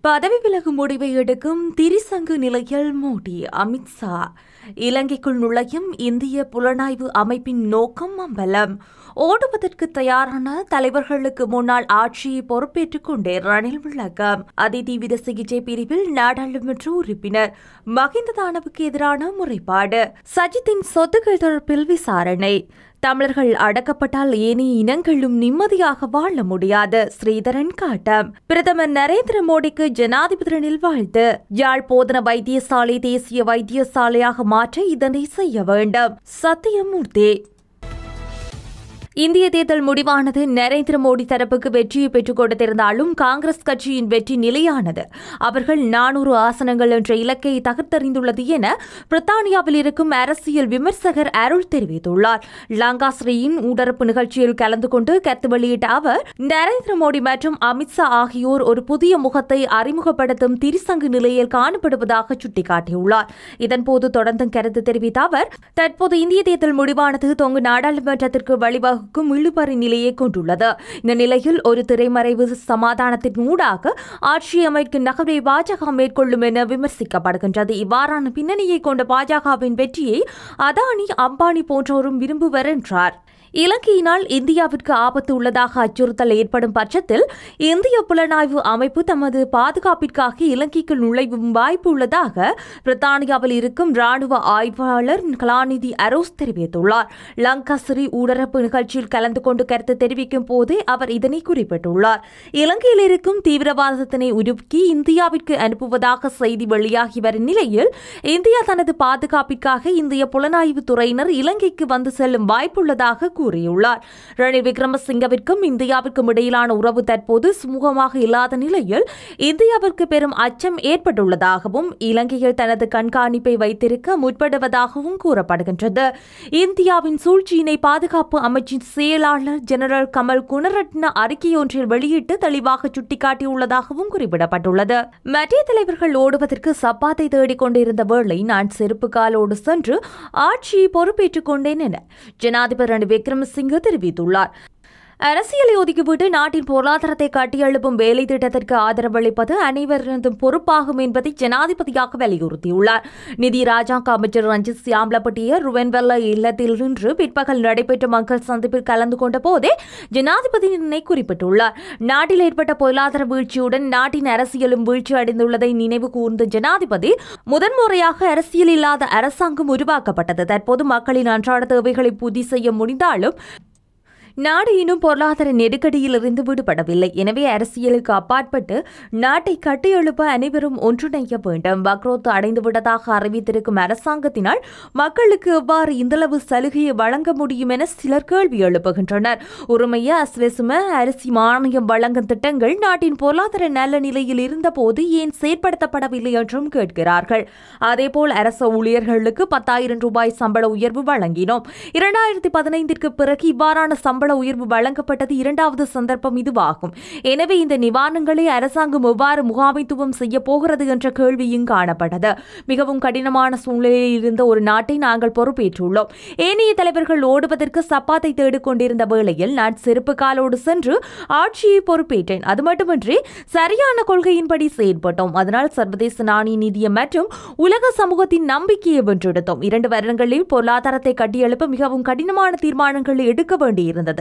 பதவி விலகும் முடிவை எடுக்கும் திரிசங்கு நிலையில் மோடி. அமித்ஷா இலங்கைக்குள் நுழையும் இந்திய புலனாய்வு அமைப்பின் நோக்கம் அம்பலம். ஓடுவதற்கு தயாரான தலைவர்களுக்கு முன்னால் ஆட்சியை பொறுப்பேற்றுக் கொண்டே ரணில் விளக்கம். அதிதீவிர சிகிச்சை பிரிவில் நாடாளுமன்ற உறுப்பினர் மஹிந்த தானவுக்கு எதிரான முறைப்பாடு. சஜித்தின் சொத்துக்கள் தொடர்பில் விசாரணை. தமிழர்கள் அடக்கப்பட்டால் ஏனைய இனங்களும் நிம்மதியாக வாழ முடியாது. ஸ்ரீதரன் காட்டம். பிரதமர் நரேந்திர மோடிக்கு ஜனாதிபதி ரணில் வாழ்த்து. யாழ் போதனா வைத்தியசாலை தேசிய வைத்தியசாலையாக மாற்ற இதனை செய்ய வேண்டும். சத்தியமூர்த்தி. இந்திய தேர்தல் முடிவானது நரேந்திர மோடி தரப்புக்கு வெற்றியை பெற்றுக் கொடுத்திருந்தாலும் காங்கிரஸ் கட்சியின் வெற்றி நிலையானது. அவர்கள் 400 ஆசனங்கள் என்ற இலக்கை தகர்த்தறிந்துள்ளது என பிரித்தானியாவில் இருக்கும் அரசியல் விமர்சகர் அருள் தெரிவித்துள்ளார். லங்காஸ்ரீயின் ஊடரப்பு நிகழ்ச்சியில் கலந்து கொண்டு கருத்து வெளியிட்ட அவர், நரேந்திர மோடி மற்றும் அமித்ஷா ஆகியோர் ஒரு புதிய முகத்தை அறிமுகப்படுத்தும் திரிசங்கு நிலையில் காணப்படுவதாக சுட்டிக்காட்டியுள்ளார். இதன்போது தொடர்ந்து கருத்து தெரிவித்த அவர், தற்போது இந்திய தேர்தல் முடிவானது தொங்கு நாடாளுமன்றத்திற்கு வழிவகுக்கும் இழுபறி நிலையை கொண்டுள்ளது. இந்த நிலையில் ஒரு திரைமறைவு சமாதானத்தின் ஊடாக ஆட்சி அமைக்கும் நகர்வை பாஜக மேற்கொள்ளும் என விமர்சிக்கப்படுகின்றது. இவ்வாறான பின்னணியை கொண்ட பாஜகவின் வெற்றியை அதானி, அம்பானி போன்றோரும் விரும்புவர் என்றார். இலங்கையினால் இந்தியாவிற்கு ஆபத்து உள்ளதாக அச்சுறுத்தல் ஏற்படும் பட்சத்தில் இந்திய புலனாய்வு அமைப்பு தமது பாதுகாப்பிற்காக இலங்கைக்கு நுழைவும் வாய்ப்பு உள்ளதாக பிரித்தானியாவில் இருக்கும் ராணுவ ஆய்வாளர் கலாநிதி அரோஸ் தெரிவித்துள்ளார். லங்காஸ்ரீ ஊடரப்பு நிகழ்ச்சியில் கலந்து கொண்டு கருத்து தெரிவிக்கும் போதே அவர் இதனை குறிப்பிட்டுள்ளார். இலங்கையில் இருக்கும் தீவிரவாதத்தினை உருக்கி இந்தியாவிற்கு அனுப்புவதாக செய்தி வெளியாகி வரும் நிலையில் இந்தியா தனது பாதுகாப்பிற்காக இந்திய புலனாய்வு துறையினர் இலங்கைக்கு வந்து செல்லும் வாய்ப்புள்ளதாக கூறியுள்ளார். ரணில் விக்ரமசிங்கவிற்கும் இந்தியாவிற்கும் இடையிலான உறவு தற்போது சுமூகமாக இல்லாத நிலையில் இந்தியாவிற்கு பெரும் அச்சம் ஏற்பட்டுள்ளதாகவும் இலங்கையில் தனது கண்காணிப்பை வைத்திருக்க முற்படுவதாகவும் கூறப்படுகின்றது. இந்தியாவின் சூழ்ச்சியினை பாதுகாப்பு அமைச்சின் செயலாளர் ஜெனரல் கமல் குணரட்ன அறிக்கையொன்றில் வெளியிட்டு தெளிவாக சுட்டிக்காட்டியுள்ளதாகவும் குறிப்பிடப்பட்டுள்ளது. மத்திய தலைவர்கள் ஓடுவதற்கு சப்பாத்தை தேடிக் கொண்டிருந்த வேளை நான் செருப்பு காலோடு சென்று ஆட்சியை பொறுப்பேற்றுக் கொண்டேன் என ஜனாதிபதி ரணில் விக்ரமசிங்க தெரிவித்துள்ளார். அரசியலை ஒதுக்கிவிட்டு நாட்டின் பொருளாதாரத்தை கட்டியெழுப்பும் வேலை திட்டத்திற்கு ஆதரவளிப்பது அனைவரதும் பொறுப்பாகும் என்பதை ஜனாதிபதியாக வலியுறுத்தியுள்ளார். நிதி ராஜாங்க அமைச்சர் ரஞ்சித் சியாம்லப்பட்டிய ருவென்வெல்ல இல்லத்தில் இன்று பிற்பகல் நடைபெற்ற மக்கள் சந்திப்பில் கலந்து கொண்ட போதே ஜனாதிபதி இதனை குறிப்பிட்டுள்ளார். நாட்டில் ஏற்பட்ட பொருளாதார வீழ்ச்சியுடன் நாட்டின் அரசியலும் வீழ்ச்சி அடைந்துள்ளதை நினைவு கூர்ந்த ஜனாதிபதி, முதன்முறையாக அரசியல் இல்லாத அரசாங்கம் உருவாக்கப்பட்டது. தற்போது மக்களின் அன்றாட தேவைகளை பூர்த்தி செய்ய முடிந்தாலும் நாடு இன்னும் பொருளாதார நெருக்கடியிலிருந்து விடுபடவில்லை. எனவே அரசியலுக்கு அப்பாற்பட்டு நாட்டை கட்டியெழுப்ப அனைவரும் ஒன்றிணைய வேண்டும். வக்ரோத்து அடைந்துவிட்டதாக அறிவித்திருக்கும் அரசாங்கத்தினால் மக்களுக்கு எவ்வாறு இந்தளவு சலுகையை வழங்க முடியும் என சிலர் கேள்வி எழுப்புகின்றனர். உரிமைய அஸ்வசும அரிசி மானியம் வழங்கும் திட்டங்கள் நாட்டின் பொருளாதார நல்ல நிலையில் இருந்தபோது ஏன் செயற்படுத்தப்படவில்லை என்றும் கேட்கிறார்கள். அதேபோல் அரசு ஊழியர்களுக்கு 10,000 ரூபாய் சம்பள உயர்வு வழங்கினோம். 2015 பிறகு இவ்வாறான சம்பள உயர்வு வழங்கப்பட்டது இரண்டாவது சந்தர்ப்பம் இதுவாகும். எனவே இந்த நிவாரணங்களை அரசாங்கம் எவ்வாறு முகாமைத்துவம் செய்ய போகிறது என்ற கேள்வியும் காணப்பட்டது. மிகவும் கடினமான சூழ்நிலையில் இருந்த ஒரு நாட்டை நாங்கள் பொறுப்பேற்றுள்ளோம். ஏனைய தலைவர்கள் ஓடுவதற்கு சப்பாத்தை தேடிக் கொண்டிருந்த வேளையில் நான் செருப்பு காலோடு சென்று ஆட்சியை பொறுப்பேற்றேன். அது மட்டுமின்றி சரியான கொள்கையின்படி செயல்பட்டோம். அதனால் சர்வதேச நாணய நிதியம் மற்றும் உலக சமூகத்தின் நம்பிக்கையை வென்றெடுத்தோம். 2 வருடங்களில் பொருளாதாரத்தை கட்டியெழுப்ப மிகவும் கடினமான தீர்மானங்களை எடுக்க வேண்டியிருந்தது.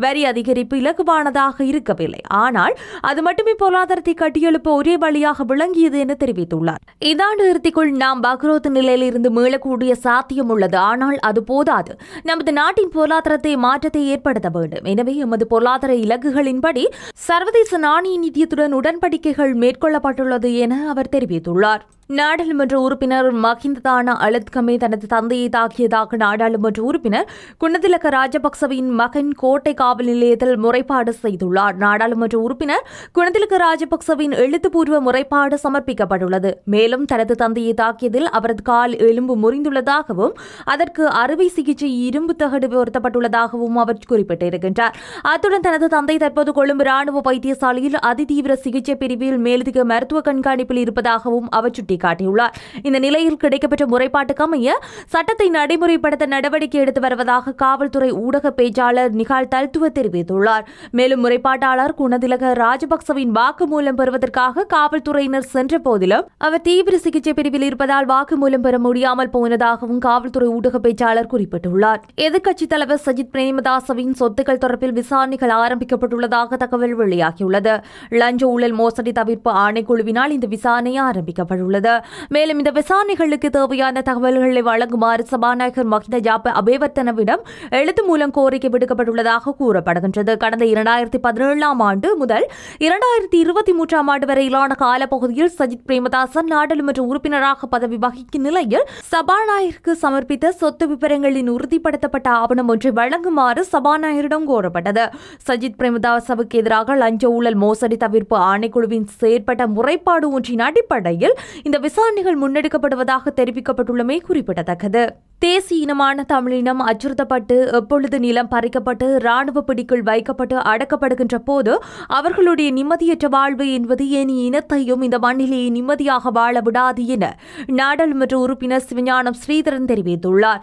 வரி அதிகரிப்பு இலகுவானதாக இருக்கவில்லை. ஆனால் அது மட்டுமே பொருளாதாரத்தை கட்டியெழுப்ப ஒரே வழியாக விளங்கியது என தெரிவித்துள்ளார். இந்தாண்டு இறுதிக்குள் நாம் பக்ரோத் நிலையில் இருந்து மீளக்கூடிய சாத்தியம் உள்ளது. ஆனால் அது போதாது. நமது நாட்டின் பொருளாதாரத்தை மாற்றத்தை ஏற்படுத்த வேண்டும். எனவே எமது பொருளாதார இலக்குகளின்படி சர்வதேச நாணய நிதியத்துடன் உடன்படிக்கைகள் மேற்கொள்ளப்பட்டுள்ளது என அவர் தெரிவித்துள்ளார். நாடாளுமன்ற உறுப்பினர் மஹிந்த தான அழுத்கமே தனது தந்தையை தாக்கியதாக நாடாளுமன்ற உறுப்பினர் குணதிலக ராஜபக்சவின் மகன் கோட்டை காவல் நிலையத்தில் முறைப்பாடு செய்துள்ளார். நாடாளுமன்ற உறுப்பினர் குணதிலக ராஜபக்சவின் எழுத்துப்பூர்வ முறைப்பாடு சமர்ப்பிக்கப்பட்டுள்ளது. மேலும் தனது தந்தையை தாக்கியதில் அவரது கால் எலும்பு முறிந்துள்ளதாகவும் அதற்கு அறுவை சிகிச்சை இரும்பு தகடு பொருத்தப்பட்டுள்ளதாகவும் அவர் குறிப்பிட்டிருக்கின்றார். அத்துடன் தனது தந்தை தற்போது கொழும்பு ராணுவ வைத்தியசாலையில் அதிதீவிர சிகிச்சை பிரிவில் மேலதிக மருத்துவ கண்காணிப்பில் இருப்பதாகவும் அவர் சுட்டிக்காட்டினார். சுட்டிக்காட்டியுள்ளார். இந்த நிலையில் கிடைக்கப்பெற்ற முறைப்பாட்டுக்கு அமைய சட்டத்தை நடைமுறைப்படுத்த நடவடிக்கை எடுத்து வருவதாக காவல்துறை ஊடக பேச்சாளர் நிகால் தல்துவ தெரிவித்துள்ளார். மேலும் முறைப்பாட்டாளர் குணதிலக ராஜபக்சவின் வாக்குமூலம் பெறுவதற்காக காவல்துறையினர் சென்ற போதிலும் அவர் தீவிர சிகிச்சை பிரிவில் இருப்பதால் வாக்குமூலம் பெற முடியாமல் போனதாகவும் காவல்துறை ஊடக பேச்சாளர் குறிப்பிட்டுள்ளார். எதிர்க்கட்சித் தலைவர் சஜித் பிரேமதாசவின் சொத்துக்கள் தொடர்பில் விசாரணைகள் ஆரம்பிக்கப்பட்டுள்ளதாக தகவல் வெளியாகியுள்ளது. லஞ்ச ஊழல் மோசடி தவிர்ப்பு ஆணைக்குழுவினால் இந்த விசாரணை ஆரம்பிக்கப்பட்டுள்ளது. மேலும் இந்த விசாரணைகளுக்கு தேவையான தகவல்களை வழங்குமாறு சபாநாயகர் மஹிந்த ஜாப அபேவர்த்தனவிடம் எழுத்து மூலம் கோரிக்கை விடுக்கப்பட்டுள்ளதாக கூறப்படுகின்றது. கடந்த 2017 ஆண்டு முதல் 2023 ஆண்டு வரையிலான காலப்பகுதியில் சஜித் பிரேமதாசன் நாடாளுமன்ற உறுப்பினராக பதவி வகிக்கும் நிலையில் சபாநாயகருக்கு சமர்ப்பித்த சொத்து விவரங்களின் உறுதிப்படுத்தப்பட்ட ஆவணம் ஒன்றை வழங்குமாறு சபாநாயகரிடம் கோரப்பட்டது. சஜித் பிரேமதாசவுக்கு எதிராக லஞ்ச ஊழல் மோசடி தவிர்ப்பு ஆணைக்குழுவின் செயற்பட்ட முறைப்பாடு ஒன்றின் அடிப்படையில் இந்த விசாரணைகள் முன்னெடுக்கப்படுவதாக தெரிவிக்கப்பட்டுள்ளமை குறிப்பிடத்தக்கது. தேசிய இனமான தமிழினம் அச்சுறுத்தப்பட்டு எப்பொழுது நிலம் பறிக்கப்பட்டு ராணுவ பிடிக்குள் வைக்கப்பட்டு அடக்கப்படுகின்ற போது அவர்களுடைய நிம்மதியற்ற வாழ்வு என்பது ஏனி இனத்தையும் இந்த மண்ணிலேயே நிம்மதியாக வாழ விடாது என நாடாளுமன்ற உறுப்பினர் சிவஞானம் ஸ்ரீதரன் தெரிவித்துள்ளார்.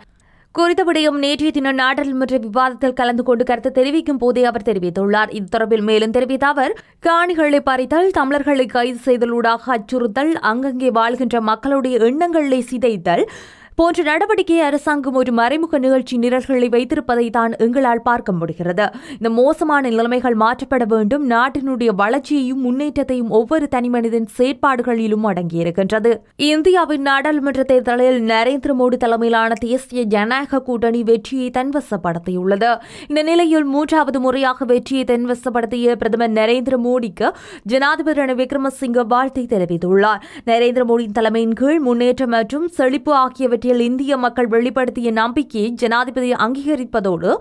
குறித்த விடயம் நேற்றைய தினம் நாடாளுமன்ற விவாதத்தில் கலந்து கொண்டு கருத்து தெரிவிக்கும் போதே அவர் தெரிவித்துள்ளார். இது தொடர்பில் மேலும் தெரிவித்த அவர், காணிகளை பறித்தல், தமிழர்களை கைது செய்தலூடாக அச்சுறுத்தல், அங்கங்கே வாழ்கின்ற மக்களுடைய எண்ணங்களை சிதைத்தல் போன்ற நடவடிக்கை அரசாங்கம் ஒரு மறைமுக நிகழ்ச்சி நிரல்களை வைத்திருப்பதை தான் எங்களால் பார்க்க முடிகிறது. இந்த மோசமான நிலைமைகள் மாற்றப்பட வேண்டும். நாட்டினுடைய வளர்ச்சியையும் முன்னேற்றத்தையும் ஒவ்வொரு தனிமனிதன் செயற்பாடுகளிலும் அடங்கியிருக்கின்றது. இந்தியாவின் நாடாளுமன்ற தேர்தலில் நரேந்திர மோடி தலைமையிலான தேசிய ஜனநாயக கூட்டணி வெற்றியை தன்வசப்படுத்தியுள்ளது. இந்த நிலையில் 3வது முறையாக வெற்றியை தன்வசப்படுத்திய பிரதமர் நரேந்திர மோடிக்கு ஜனாதிபதி ரணில் விக்ரமசிங்கே வாழ்த்தை தெரிவித்துள்ளார். நரேந்திர மோடியின் தலைமையின் கீழ் முன்னேற்றம் மற்றும் செழிப்பு ஆகியவற்றை இந்திய மக்கள் வெளிப்படுத்திய நம்பிக்கையை ஜனாதிபதி அங்கீகரிப்பதோடு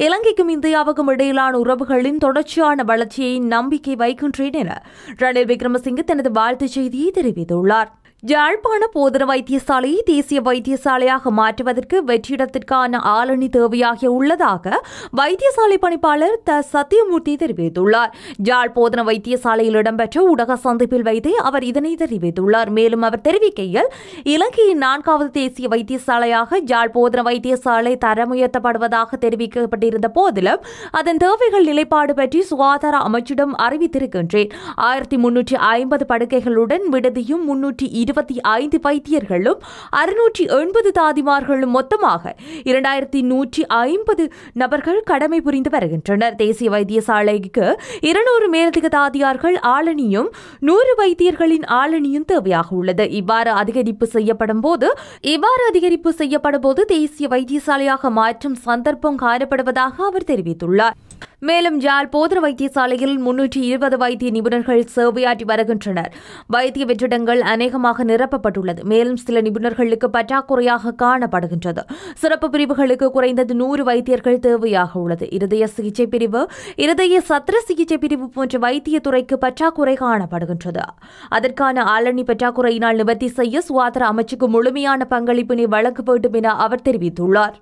இலங்கைக்கும் இந்தியாவுக்கும் இடையிலான உறவுகளின் தொடர்ச்சியான வளர்ச்சியை நம்பிக்கை வைக்கின்றேன் என ரணில் விக்ரமசிங்கே தனது வாழ்த்துச் செய்தியை தெரிவித்துள்ளார். யாழ்ப்பாண போதனா வைத்தியசாலையை தேசிய வைத்தியசாலையாக மாற்றுவதற்கு வெற்றிடத்திற்கான ஆளணி தேவையாக உள்ளதாக வைத்தியசாலை பணிப்பாளர் சத்தியமூர்த்தி தெரிவித்துள்ளார். யாழ் போதனா வைத்தியசாலையில் இடம்பெற்ற ஊடக சந்திப்பில் வைத்து அவர் இதனை தெரிவித்துள்ளார். மேலும் அவர் தெரிவிக்கையில், இலங்கையின் 4வது தேசிய வைத்தியசாலையாக யாழ் போதனா வைத்தியசாலை தரம் உயர்த்தப்படுவதாக தெரிவிக்கப்பட்டிருந்த போதிலும் அதன் தேவைகள் நிலைப்பாடு பற்றி சுகாதார அமைச்சிடம் அறிவித்திருக்கின்றேன். 1350 படுக்கைகளுடன் விடுதியும் 325 வைத்தியர்களும் 680 தாதிமார்களும் மொத்தமாக 2150 நபர்கள் கடமை புரிந்து வருகின்றனர். தேசிய வைத்தியசாலைக்கு 200 மேலதிக தாதியார்கள் ஆளணியும் 100 வைத்தியர்களின் ஆளணியும் தேவையாக உள்ளது. இவ்வாறு அதிகரிப்பு செய்யப்படும் போது தேசிய வைத்தியசாலையாக மாற்றும் சந்தர்ப்பம் காணப்படுவதாக அவர் தெரிவித்துள்ளார். மேலும் யாழ் போதனா வைத்தியசாலையில் 320 வைத்திய நிபுணர்கள் சேவையாற்றி வருகின்றனர். வைத்திய வெற்றிடங்கள் அநேகமாக நிரப்பப்பட்டுள்ளது. மேலும் சில நிபுணர்களுக்கு பற்றாக்குறையாக காணப்படுகின்றது. சிறப்பு பிரிவுகளுக்கு குறைந்தது 100 வைத்தியர்கள் தேவையாக உள்ளது. இருதய சிகிச்சை பிரிவு, இருதய சத்திர சிகிச்சை பிரிவு போன்ற வைத்திய துறைக்கு பற்றாக்குறை காணப்படுகின்றது. அதற்கான ஆளணி பற்றாக்குறையினால் நிவர்த்தி செய்ய சுகாதார அமைச்சுக்கு முழுமையான பங்களிப்பினை வழங்க வேண்டும் என அவர் தெரிவித்துள்ளார்.